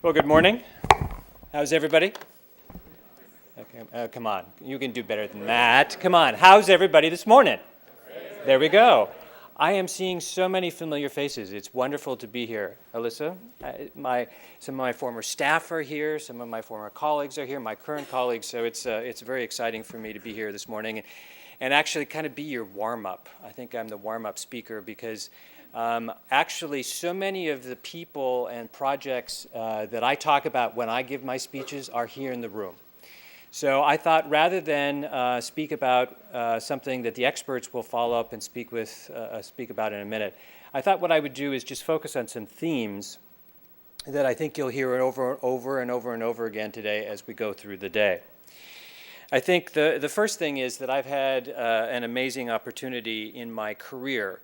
Well, good morning. How's everybody? Okay, come on. You can do better than that. Come on. How's everybody this morning? There we go. I am seeing so many familiar faces. It's wonderful to be here. Alyssa, some of my former staff are here. Some of my former colleagues are here, my current colleagues. So it's very exciting for me to be here this morning and actually kind of be your warm-up. I think I'm the warm-up speaker because actually, so many of the people and projects that I talk about when I give my speeches are here in the room. So I thought rather than speak about something that the experts will follow up and speak about in a minute, I thought what I would do is just focus on some themes that I think you'll hear over and over again today as we go through the day. I think the first thing is that I've had an amazing opportunity in my career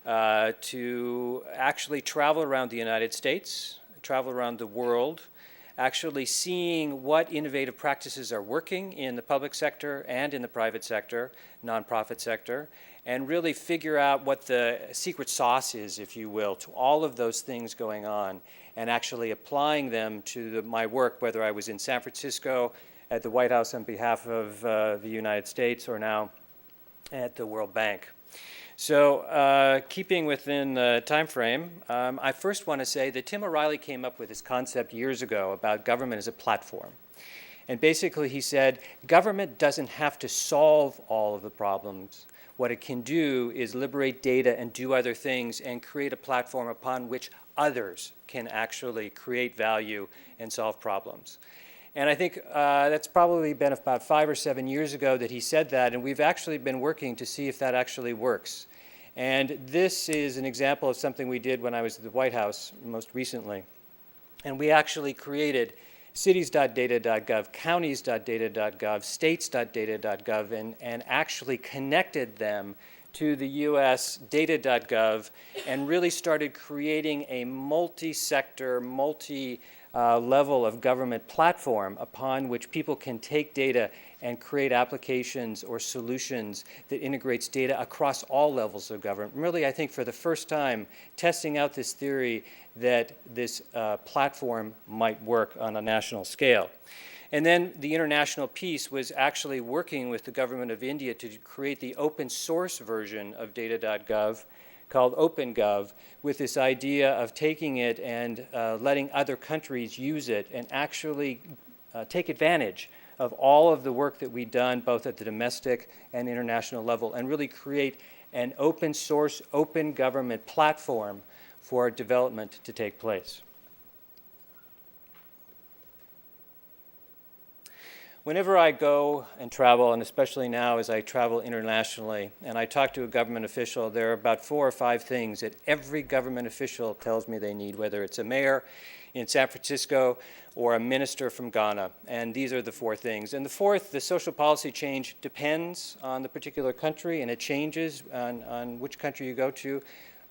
to actually travel around the United States, travel around the world, actually seeing what innovative practices are working in the public sector and in the private sector, nonprofit sector, and really figure out what the secret sauce is, if you will, to all of those things going on, and actually applying them to my work, whether I was in San Francisco at the White House on behalf of the United States or now at the World Bank. So keeping within the time frame, I first want to say that Tim O'Reilly came up with this concept years ago about government as a platform. And basically he said, government doesn't have to solve all of the problems. What it can do is liberate data and do other things and create a platform upon which others can actually create value and solve problems. And I think that's probably been about 5 or 7 years ago that he said that, and we've actually been working to see if that actually works. And this is an example of something we did when I was at the White House most recently. And we actually created cities.data.gov, counties.data.gov, states.data.gov, and actually connected them to the US data.gov and really started creating a multi-sector, level of government platform upon which people can take data and create applications or solutions that integrates data across all levels of government. Really, I think for the first time, testing out this theory that this platform might work on a national scale. And then the international piece was actually working with the government of India to create the open source version of data.gov called OpenGov, with this idea of taking it and letting other countries use it and actually take advantage of all of the work that we've done both at the domestic and international level and really create an open source, open government platform for development to take place. Whenever I go and travel, and especially now as I travel internationally, and I talk to a government official, there are about 4 or 5 things that every government official tells me they need, whether it's a mayor in San Francisco or a minister from Ghana. And these are the 4 things. And the fourth, the social policy change depends on the particular country, and it changes on which country you go to.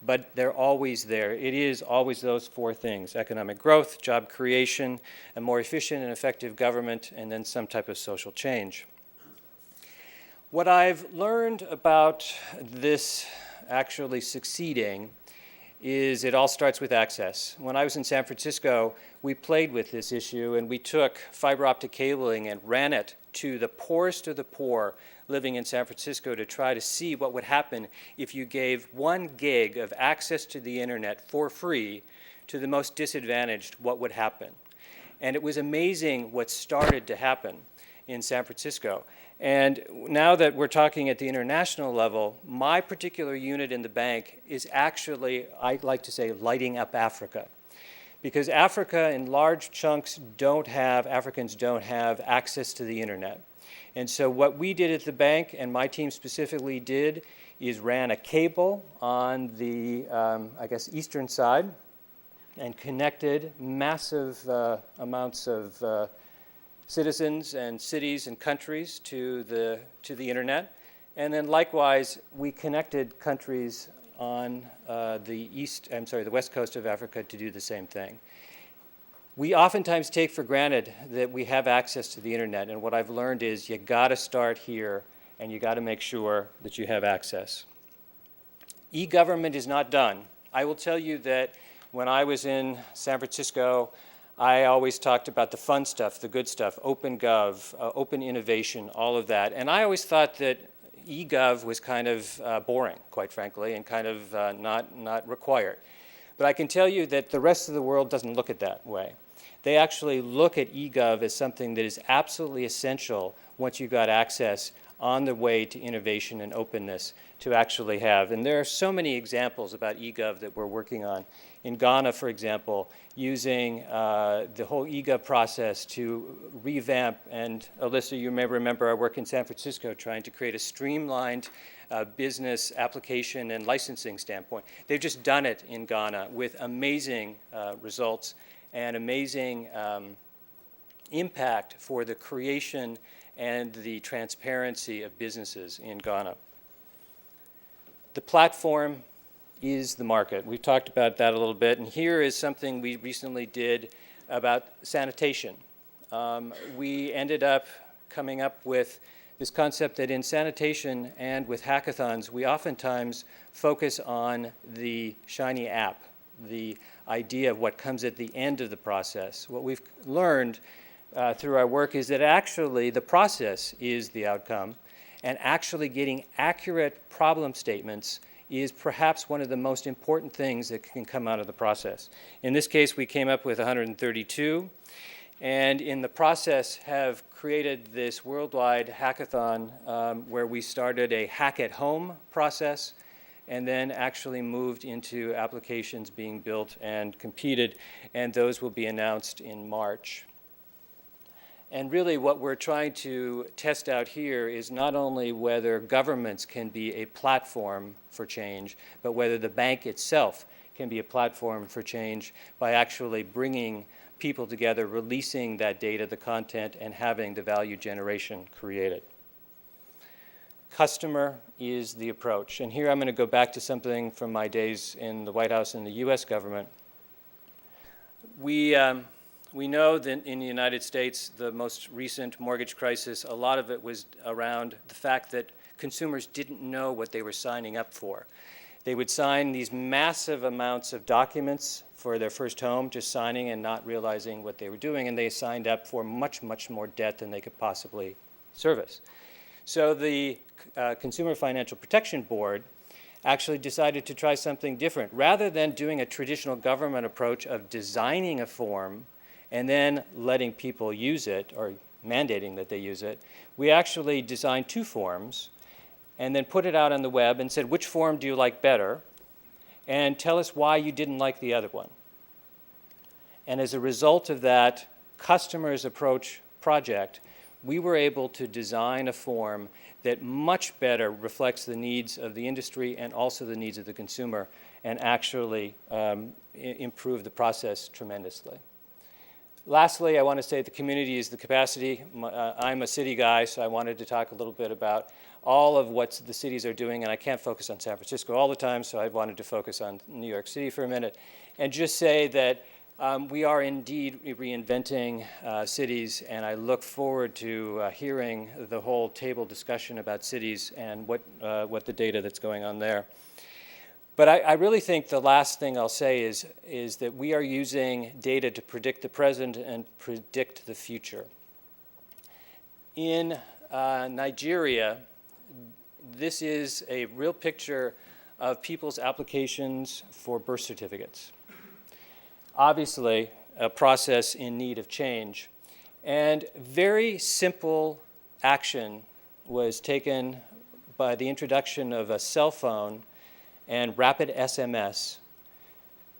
But they're always there. It is always those 4 things: economic growth, job creation, a more efficient and effective government, and then some type of social change. What I've learned about this actually succeeding is it all starts with access. When I was in San Francisco, we played with this issue, and we took fiber optic cabling and ran it to the poorest of the poor living in San Francisco to try to see what would happen if you gave 1 gig of access to the internet for free to the most disadvantaged, what would happen. And it was amazing what started to happen in San Francisco. And now that we're talking at the international level, my particular unit in the bank is actually, I like to say, lighting up Africa. Because Africa in large chunks Africans don't have access to the internet. And so what we did at the bank, and my team specifically did, is ran a cable on the, eastern side and connected massive amounts of citizens and cities and countries to the internet. And then likewise, we connected countries on the west coast of Africa to do the same thing. We oftentimes take for granted that we have access to the internet, and what I've learned is you gotta start here and you gotta make sure that you have access. E-government is not done. I will tell you that when I was in San Francisco, I always talked about the fun stuff, the good stuff, OpenGov, open innovation, all of that. And I always thought that eGov was kind of boring, quite frankly, and kind of not required. But I can tell you that the rest of the world doesn't look at that way. They actually look at eGov as something that is absolutely essential once you've got access on the way to innovation and openness to actually have. And there are so many examples about eGov that we're working on. In Ghana, for example, using the whole eGov process to revamp, and Alyssa, you may remember our work in San Francisco trying to create a streamlined business application and licensing standpoint. They've just done it in Ghana with amazing results and amazing impact for the creation and the transparency of businesses in Ghana. The platform is the market. We've talked about that a little bit, and here is something we recently did about sanitation. We ended up coming up with this concept that in sanitation and with hackathons, we oftentimes focus on the shiny app, the idea of what comes at the end of the process. What we've learned through our work is that actually the process is the outcome, and actually getting accurate problem statements is perhaps one of the most important things that can come out of the process. In this case, we came up with 132, and in the process have created this worldwide hackathon where we started a hack at home process and then actually moved into applications being built and competed, and those will be announced in March. And really what we're trying to test out here is not only whether governments can be a platform for change, but whether the bank itself can be a platform for change by actually bringing people together, releasing that data, the content, and having the value generation created. Customer is the approach. And here I'm going to go back to something from my days in the White House and the US government. We know that in the United States, the most recent mortgage crisis, a lot of it was around the fact that consumers didn't know what they were signing up for. They would sign these massive amounts of documents for their first home, just signing and not realizing what they were doing, and they signed up for much, much more debt than they could possibly service. So the Consumer Financial Protection Board actually decided to try something different. Rather than doing a traditional government approach of designing a form and then letting people use it or mandating that they use it, we actually designed two forms and then put it out on the web and said, which form do you like better? And tell us why you didn't like the other one. And as a result of that customer's approach project, we were able to design a form that much better reflects the needs of the industry and also the needs of the consumer, and actually improve the process tremendously. Lastly, I want to say the community is the capacity. I'm a city guy, so I wanted to talk a little bit about all of what the cities are doing, and I can't focus on San Francisco all the time, so I wanted to focus on New York City for a minute, and just say that we are indeed reinventing cities, and I look forward to hearing the whole table discussion about cities and what the data that's going on there. But I really think the last thing I'll say is that we are using data to predict the present and predict the future. In Nigeria, this is a real picture of people's applications for birth certificates. Obviously, a process in need of change. And very simple action was taken by the introduction of a cell phone and rapid SMS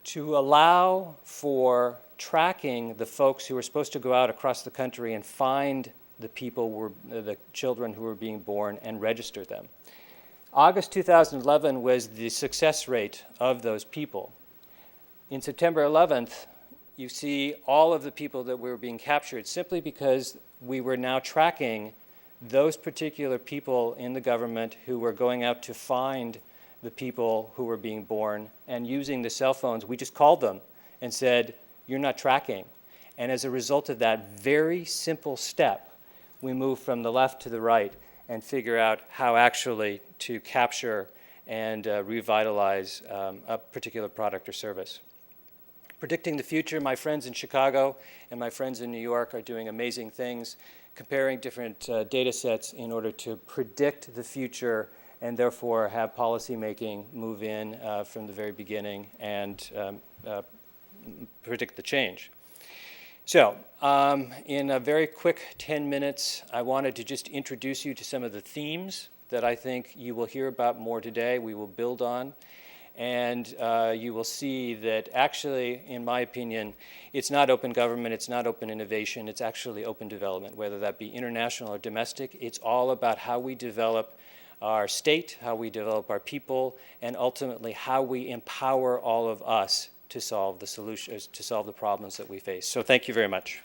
to allow for tracking the folks who were supposed to go out across the country and find the people, the children who were being born, and register them. August 2011 was the success rate of those people. In September 11th, you see all of the people that were being captured simply because we were now tracking those particular people in the government who were going out to find the people who were being born, and using the cell phones, we just called them and said, you're not tracking. And as a result of that very simple step, we move from the left to the right and figure out how actually to capture and revitalize a particular product or service. Predicting the future, my friends in Chicago and my friends in New York are doing amazing things, comparing different data sets in order to predict the future and therefore have policymaking move in from the very beginning and predict the change. So, in a very quick 10 minutes, I wanted to just introduce you to some of the themes that I think you will hear about more today, we will build on. And you will see that actually, in my opinion, it's not open government, it's not open innovation, it's actually open development, whether that be international or domestic. It's all about how we develop our state, how we develop our people, and ultimately how we empower all of us to solve the solutions, to solve the problems that we face. So thank you very much.